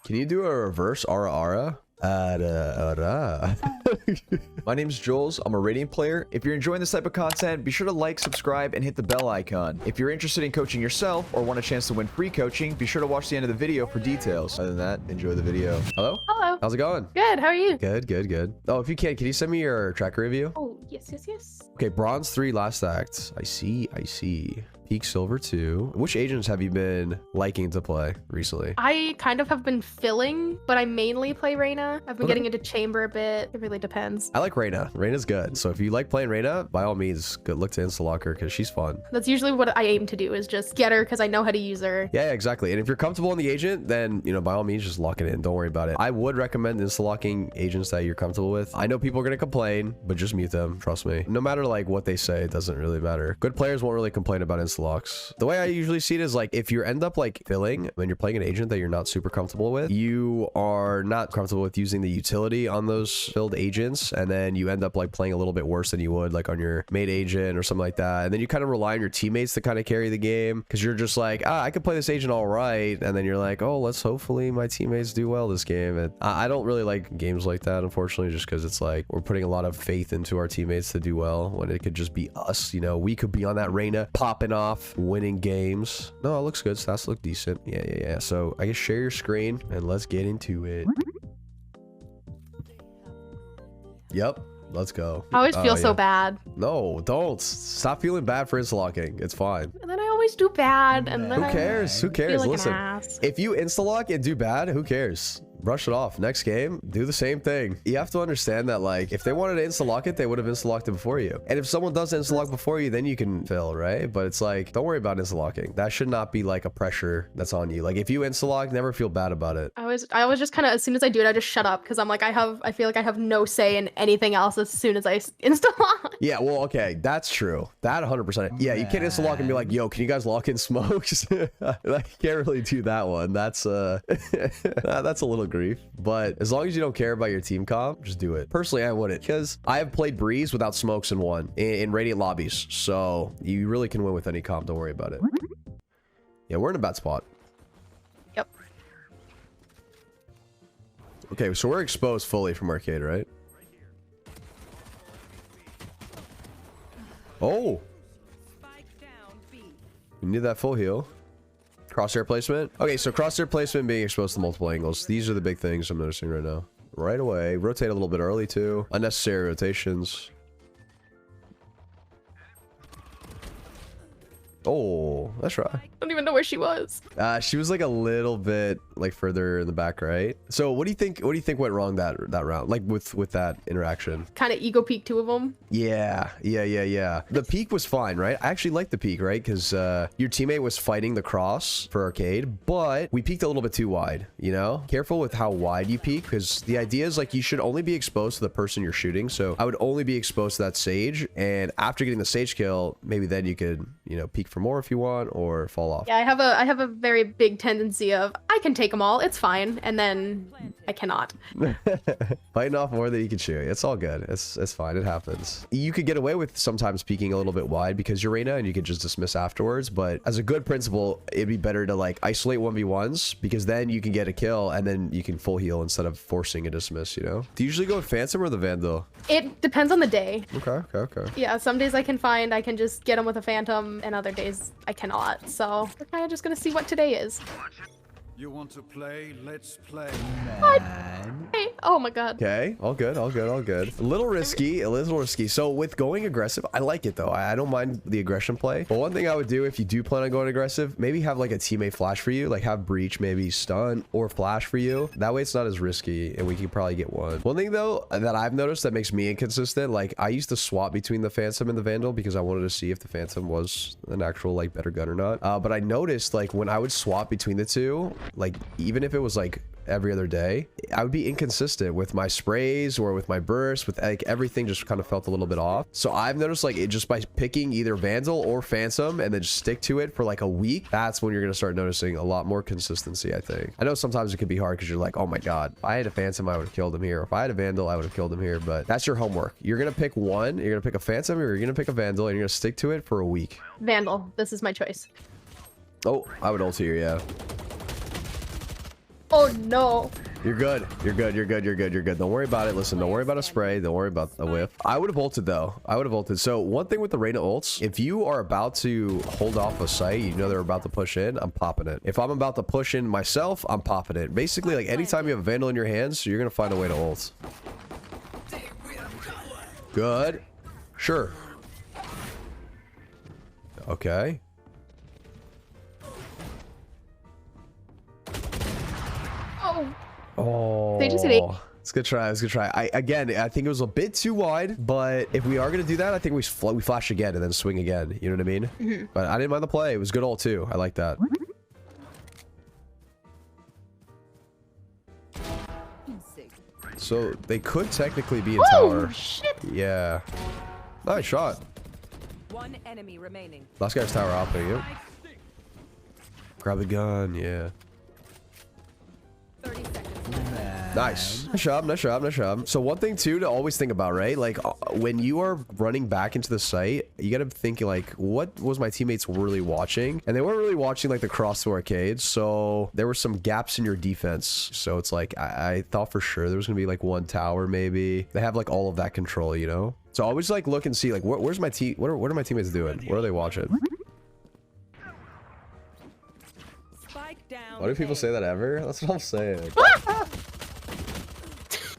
Can you do a reverse ara ara? My name's Jollz. I'm a Radiant player. If you're enjoying this type of content, be sure to like, subscribe, and hit the bell icon. If you're interested in coaching yourself or want a chance to win free coaching, be sure to watch the end of the video for details. Other than that, enjoy the video. Hello? Hello. How's it going? Good. How are you? Good, good, good. Oh, if you can you send me your tracker review? Oh, yes. Okay, bronze 3 last act. I see. Peak silver 2. Which agents have you been liking to play recently? I kind of have been filling, but I mainly play Reyna. I've been getting into chamber a bit. It really depends. I like Reyna. Reyna's good. So if you like playing Reyna, by all means, good look to insta-lock her because she's fun. That's usually what I aim to do, is just get her because I know how to use her. Yeah, exactly. And if you're comfortable in the agent, then, you know, by all means, just lock it in. Don't worry about it. I would recommend insta-locking agents that you're comfortable with. I know people are going to complain, but just mute them. Trust me. No matter like what they say, it doesn't really matter. Good players won't really complain about insta-locks. The way I usually see it is like if you end up like filling when you're playing an agent that you're not super comfortable with, you are not comfortable with using the utility on those filled agents, and then you end up like playing a little bit worse than you would like on your mate agent or something like that, and then you kind of rely on your teammates to kind of carry the game because you're just like, I could play this agent all right, and then you're like, oh, let's hopefully my teammates do well this game. And I don't really like games like that, unfortunately, just because it's like we're putting a lot of faith into our teammates to do well when it could just be us. You know, we could be on that Reyna popping off, winning games. No, it looks good. Stats look decent. Yeah. So I guess share your screen and let's get into it. Yep, let's go. I always feel so bad. No, don't stop feeling bad for insta-locking. It's fine. And then I always do bad, and then who cares? Who cares? Like Listen, if you insta-lock and do bad, who cares? Brush it off. Next game, do the same thing. You have to understand that, like, if they wanted to insta-lock it, they would have insta-locked it before you. And if someone does insta-lock before you, then you can fill, right? But it's like, don't worry about insta-locking. That should not be like a pressure that's on you. Like, if you insta-lock, never feel bad about it. I always just kind of, as soon as I do it, I just shut up because I'm like, I feel like I have no say in anything else as soon as I insta-lock. Yeah, well, okay, that's true. That 100%. Yeah, you can't insta-lock and be like, yo, can you guys lock in smokes? I can't really do that one. That's that's a little grief. But as long as you don't care about your team comp, just do it. Personally, I wouldn't, because I have played Breeze without smokes and won in Radiant lobbies. So you really can win with any comp. Don't worry about it. Yeah, we're in a bad spot. Yep. Okay, so we're exposed fully from arcade, right? Oh! We need that full heal. Crosshair placement. Okay, so crosshair placement, being exposed to multiple angles. These are the big things I'm noticing right now. Right away. Rotate a little bit early too. Unnecessary rotations. Oh, that's right. I don't even know where she was. She was like a little bit like further in the back, right? So what do you think went wrong that round? Like with that interaction? Kind of ego peek, 2 of them. Yeah. The peak was fine, right? I actually liked the peak, right? Because your teammate was fighting the cross for arcade, but we peaked a little bit too wide, you know? Careful with how wide you peak, because the idea is like you should only be exposed to the person you're shooting. So I would only be exposed to that sage, and after getting the sage kill, maybe then you could, you know, peek for more if you want, or fall off. Yeah, I have a very big tendency of I can take them all, it's fine, and then I cannot. Fighting off more than you can shoot. It's all good. It's fine. It happens. You could get away with sometimes peeking a little bit wide because you're Reyna and you could just dismiss afterwards. But as a good principle, it'd be better to like isolate 1v1s because then you can get a kill and then you can full heal instead of forcing a dismiss, you know? Do you usually go with Phantom or the Vandal? It depends on the day. Okay. Yeah, some days I can just get them with a Phantom, and other days I cannot. So we're kind of just gonna see what today is. You want to play? Let's play. Hey, oh my god. Okay, all good. A little risky. So with going aggressive, I like it though. I don't mind the aggression play. But one thing I would do if you do plan on going aggressive, maybe have like a teammate flash for you, like have breach, maybe stun or flash for you. That way it's not as risky and we can probably get one. One thing though that I've noticed that makes me inconsistent, like I used to swap between the Phantom and the Vandal because I wanted to see if the Phantom was an actual like better gun or not. But I noticed like when I would swap between the two, like even if it was like every other day, I would be inconsistent with my sprays or with my bursts, with like everything just kind of felt a little bit off. So I've noticed like it just by picking either Vandal or Phantom and then just stick to it for like a week, that's when you're going to start noticing a lot more consistency, I think. I know sometimes it can be hard because you're like, oh my god, if I had a Phantom, I would have killed him here. If I had a Vandal, I would have killed him here. But that's your homework. You're going to pick one. You're going to pick a Phantom or you're going to pick a Vandal and you're going to stick to it for a week. Vandal. This is my choice. Oh, I would ult here, yeah. Oh no. You're good. You're good. You're good. You're good. You're good. Don't worry about it. Listen, don't worry about a spray. Don't worry about a whiff. I would have ulted though. I would have ulted. So one thing with the Reyna ults, if you are about to hold off a site, you know they're about to push in, I'm popping it. If I'm about to push in myself, I'm popping it. Basically, like anytime you have a Vandal in your hands, you're going to find a way to ult. Good. Sure. Okay. Oh, They just hit 8. it's a good try. It's a good try. I think it was a bit too wide, but if we are gonna do that, I think we flash again and then swing again. You know what I mean? Mm-hmm. But I didn't mind the play. It was good ult too. I like that. So they could technically be in tower. Shit. Yeah. Nice shot. One enemy remaining. Last guy's tower hopping. Yep. Grab the gun. Yeah. 30 seconds. Nice. Nice job, nice job, nice job. So one thing too to always think about, right? Like when you are running back into the site, you got to think like, what was my teammates really watching? And they weren't really watching like the cross to arcades. So there were some gaps in your defense. So it's like, I thought for sure there was gonna be like one tower maybe. They have like all of that control, you know? So always like look and see like, where's my team? What are my teammates doing? What are they watching? Spike down. Why do people say that ever? That's what I'm saying.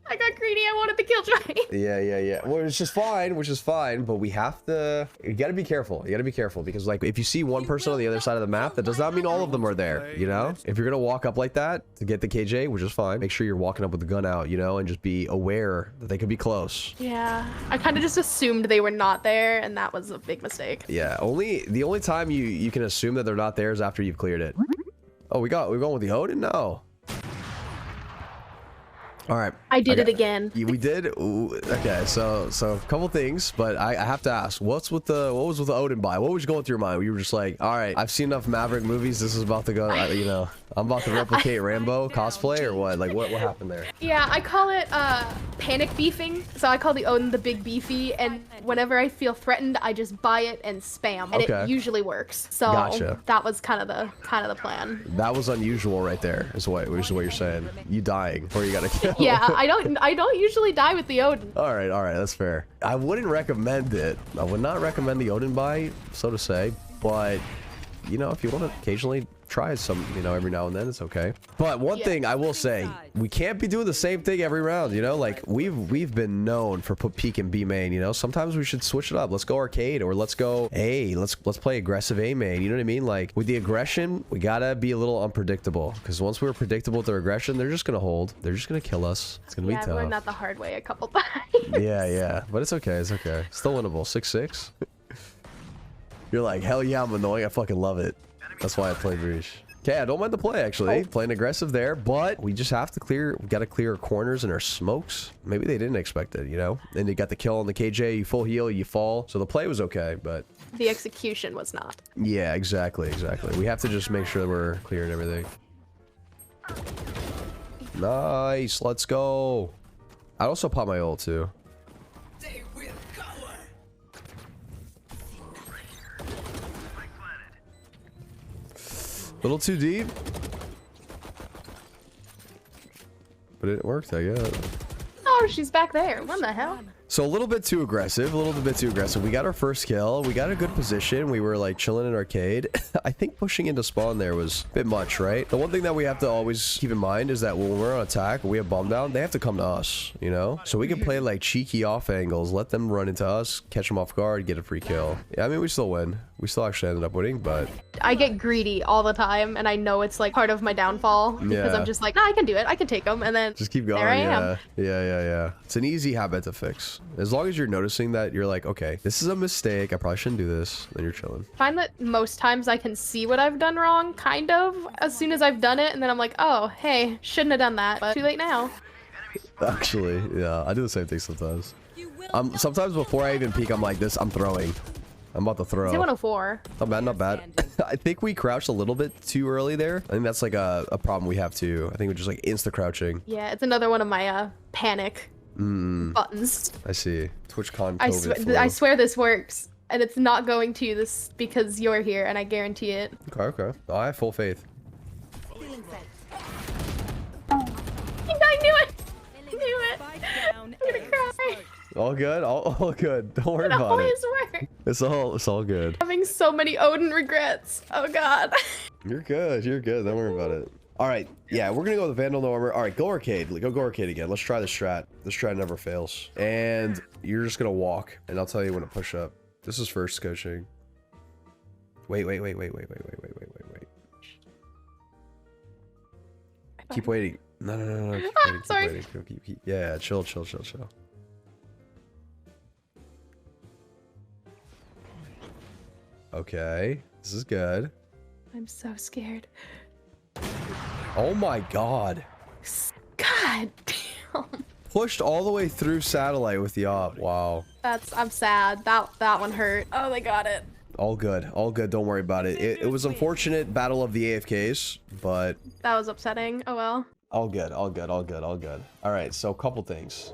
I got greedy. I wanted the kill try. Yeah. Well, which is fine, but we have to, you gotta be careful. You gotta be careful because like if you see one person on the other side of the map, that does not mean all of them are there, you know? If you're gonna walk up like that to get the KJ, which is fine, make sure you're walking up with the gun out, you know, and just be aware that they could be close. Yeah. I kind of just assumed they were not there, and that was a big mistake. Yeah, the only time you can assume that they're not there is after you've cleared it. Oh, we're going with the Odin? No. All right. I did it again. We did. Ooh, okay, so a couple things, but I have to ask, what was with the Odin buy? What was going through your mind? You were just like, all right, I've seen enough Maverick movies. This is about to go. You know, I'm about to replicate Rambo cosplay or what? Like, what happened there? Yeah, I call it panic beefing. So I call the Odin the big beefy, and whenever I feel threatened, I just buy it and spam, and it usually works. So Gotcha. that was kind of the plan. That was unusual right there. Is what you're saying. You dying or you gotta kill. Yeah, I don't usually die with the Odin. All right, that's fair. I wouldn't recommend it. I would not recommend the Odin buy, so to say, but you know, if you want to occasionally try some, you know, every now and then, it's okay. But one thing I will say, we can't be doing the same thing every round, you know? Like we've been known for peek and B main, you know? Sometimes we should switch it up. Let's go arcade, or let's go A. Let's play aggressive A main. You know what I mean? Like with the aggression, we gotta be a little unpredictable, because once we're predictable with their aggression, they're just gonna hold. They're just gonna kill us. It's gonna be tough. Yeah, I learned that the hard way a couple times. Yeah, but it's okay. It's okay. Still winnable. 6-6. You're like, hell yeah, I'm annoying. I fucking love it. That's why I play Breach. Okay, I don't mind the play, actually. Playing aggressive there, but we just have to clear. We got to clear our corners and our smokes. Maybe they didn't expect it, you know? And you got the kill on the KJ. You full heal, you fall. So the play was okay, but... The execution was not. Yeah, exactly. We have to just make sure that we're clearing everything. Nice. Let's go. I'd also pop my ult, too. Little too deep, but it worked, I guess. Oh, she's back there. What the hell? So a little bit too aggressive, We got our first kill. We got a good position. We were like chilling in arcade. I think pushing into spawn there was a bit much, right? The one thing that we have to always keep in mind is that when we're on attack, we have bomb down, they have to come to us, you know? So we can play like cheeky off angles, let them run into us, catch them off guard, get a free kill. Yeah, I mean, we still win. We still actually ended up winning, but... I get greedy all the time, and I know it's like part of my downfall, because I'm just like, nah, I can do it. I can take them, and then just keep going. There I am. Yeah. It's an easy habit to fix. As long as you're noticing that you're like, okay, this is a mistake. I probably shouldn't do this. Then you're chilling. I find that most times I can see what I've done wrong, kind of, as soon as I've done it, and then I'm like, oh, hey, shouldn't have done that, but too late now. Actually, yeah, I do the same thing sometimes. Sometimes before I even peek, I'm like this. I'm throwing. I'm about to throw. 104. Not bad, not bad. I think we crouched a little bit too early there. I think that's like a problem we have too. I think we're just like insta crouching. Yeah, it's another one of my panic buttons. I see. TwitchCon I swear this works, and it's not going to this because you're here, and I guarantee it. Okay. Oh, I have full faith. All good? All good. Don't worry It about it. always works. It's all good. Having so many Odin regrets. Oh god. You're good. You're good. Don't worry about it. All right. Yeah, we're gonna go with Vandal No Armor. All right, go arcade. Go arcade again. Let's try the strat. This strat never fails. And you're just gonna walk, and I'll tell you when to push up. This is first coaching. Wait. Keep waiting. No. Keep waiting, Sorry. Keep. Yeah, chill. Okay, this is good. I'm so scared. Oh my god. God damn. Pushed all the way through satellite with the op. Wow. I'm sad. That one hurt. Oh, they got it. All good. Don't worry about it. It was unfortunate battle of the AFKs, but That was upsetting. Oh well. all good. All right, so a couple things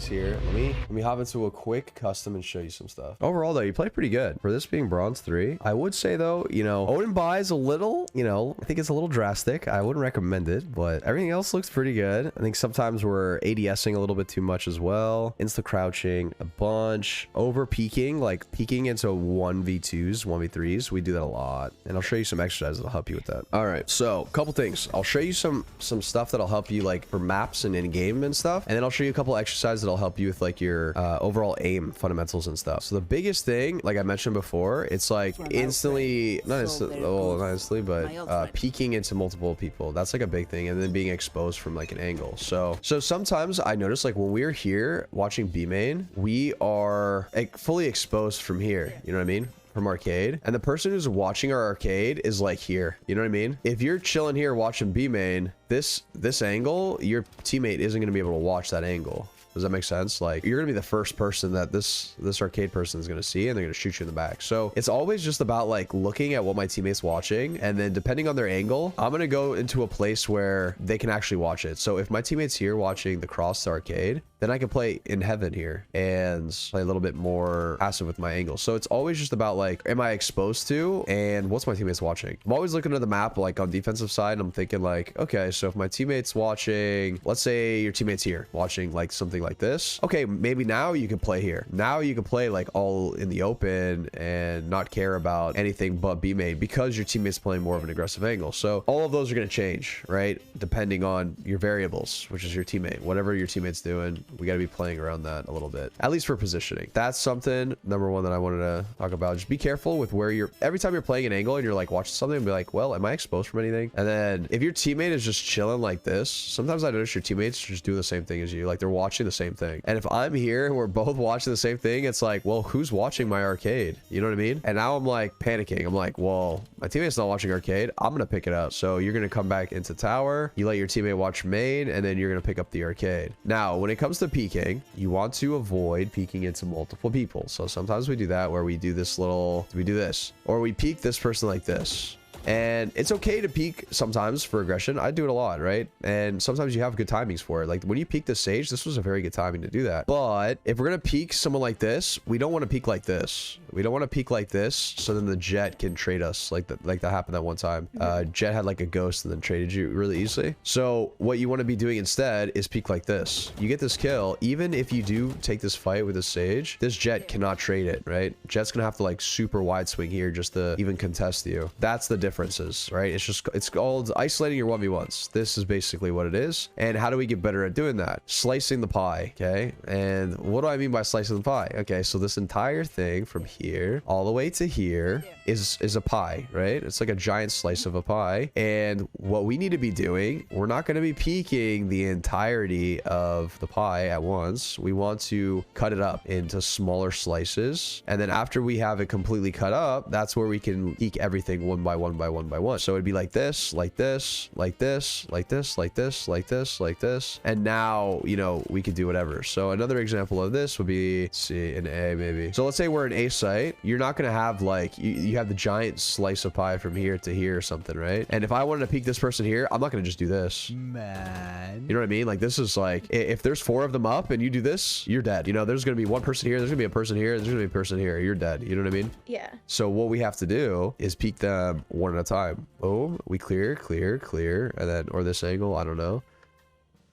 here. Let me hop into a quick custom and show you some stuff. Overall though, you play pretty good for this being bronze 3. I would say though, you know, Odin buys a little, you know, I think it's a little drastic. I wouldn't recommend it, but everything else looks pretty good. I think sometimes we're ADSing a little bit too much as well. Insta crouching a bunch, over peeking, like peeking into 1v2s, 1v3s. We do that a lot, and I'll show you some exercises that'll help you with that. All right, so a couple things. I'll show you some stuff that'll help you like for maps and in game and stuff, and then I'll show you a couple exercises that'll help you with like your overall aim fundamentals and stuff. So the biggest thing, like I mentioned before, it's like instantly, not instantly, but peeking into multiple people. That's like a big thing, and then being exposed from like an angle. So sometimes I notice like when we're here watching B main, we are like fully exposed from here. You know what I mean? From arcade, and the person who's watching our arcade is like here. You know what I mean? If you're chilling here watching B main, this angle, your teammate isn't going to be able to watch that angle. Does that make sense? Like, you're gonna be the first person that this arcade person is gonna see, and they're gonna shoot you in the back. So it's always just about like looking at what my teammate's watching, and then depending on their angle, I'm gonna go into a place where they can actually watch it. So if my teammate's here watching the cross to arcade, then I can play in heaven here and play a little bit more passive with my angle. So it's always just about like, am I exposed to, and what's my teammates watching? I'm always looking at the map like on defensive side, and I'm thinking like, okay, so if my teammate's watching, let's say your teammate's here watching like something like this, okay, maybe now you can play here. Now you can play like all in the open and not care about anything but B main, because your teammate's playing more of an aggressive angle. So all of those are going to change, right? Depending on your variables, which is your teammate. Whatever your teammate's doing, we got to be playing around that a little bit, at least for positioning. That's something, number one, that I wanted to talk about. Just be careful with where you're, every time you're playing an angle and you're like watching something, be like, well, am I exposed from anything? And then if your teammate is just chilling like this, sometimes I notice your teammates just do the same thing as you. Like, they're watching the same thing. And if I'm here and we're both watching the same thing, it's like, well, who's watching my arcade? You know what I mean? And now I'm like panicking. I'm like, well, my teammate's not watching arcade. I'm going to pick it up. So you're going to come back into tower. You let your teammate watch main, and then you're going to pick up the arcade. Now, when it comes to peeking, you want to avoid peeking into multiple people. So sometimes we do that where we do this little, we do this, or we peek this person like this. And it's okay to peek sometimes for aggression. I do it a lot, right? And sometimes you have good timings for it. Like when you peek the sage, this was a very good timing to do that. But if we're gonna peek someone like this, we don't want to peek like this. We don't want to peek like this, so then the Jet can trade us, like that happened that one time. Jet had like a ghost and then traded you really easily. So what you want to be doing instead is peek like this. You get this kill, even if you do take this fight with a sage, this Jet cannot trade it, right? Jet's gonna have to like super wide swing here just to even contest you. That's the differences, right? It's called isolating your 1v1s. This is basically what it is. And how do we get better at doing that? Slicing the pie, okay? And what do I mean by slicing the pie? Okay, so this entire thing from here all the way to here is a pie, right? It's like a giant slice of a pie. And what we need to be doing, we're not going to be peeking the entirety of the pie at once. We want to cut it up into smaller slices, and then after we have it completely cut up, that's where we can peek everything one by one by one by one. So it'd be like this, like this, like this, like this, like this, like this, like this, and now, you know, we could do whatever. So another example of this would be, let's see, an A maybe. So let's say we're an A site. You're not going to have like, you have the giant slice of pie from here to here or something, right? And if I wanted to peek this person here, I'm not going to just do this. Man. You know what I mean? Like, this is like, if there's 4 of them up and you do this, you're dead. You know, there's going to be one person here, there's going to be a person here, there's going to be a person here, you're dead. You know what I mean? Yeah. So what we have to do is peek them one at a time. Boom. We clear, clear, clear, and then, or this angle, I don't know.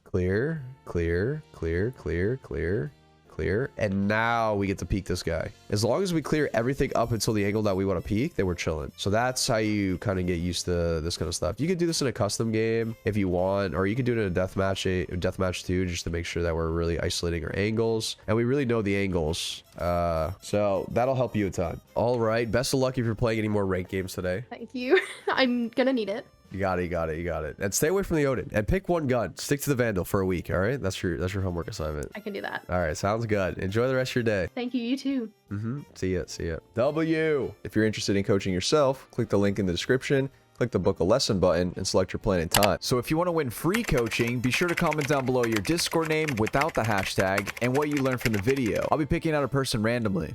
Clear, clear, clear, clear, clear, clear. And now we get to peek this guy. As long as we clear everything up until the angle that we want to peek, then we're chilling. So that's how you kind of get used to this kind of stuff. You could do this in a custom game if you want, or you could do it in a deathmatch too, just to make sure that we're really isolating our angles. And we really know the angles. So that'll help you a ton. All right. Best of luck if you're playing any more ranked games today. Thank you. I'm gonna need it. You got it, you got it, you got it. And stay away from the Odin. And pick one gun. Stick to the Vandal for a week, all right? That's your homework assignment. I can do that. All right, sounds good. Enjoy the rest of your day. Thank you, you too. See ya, see ya. W. If you're interested in coaching yourself, click the link in the description. Click the book a lesson button and select your plan and time. So if you want to win free coaching, be sure to comment down below your Discord name without the hashtag and what you learned from the video. I'll be picking out a person randomly.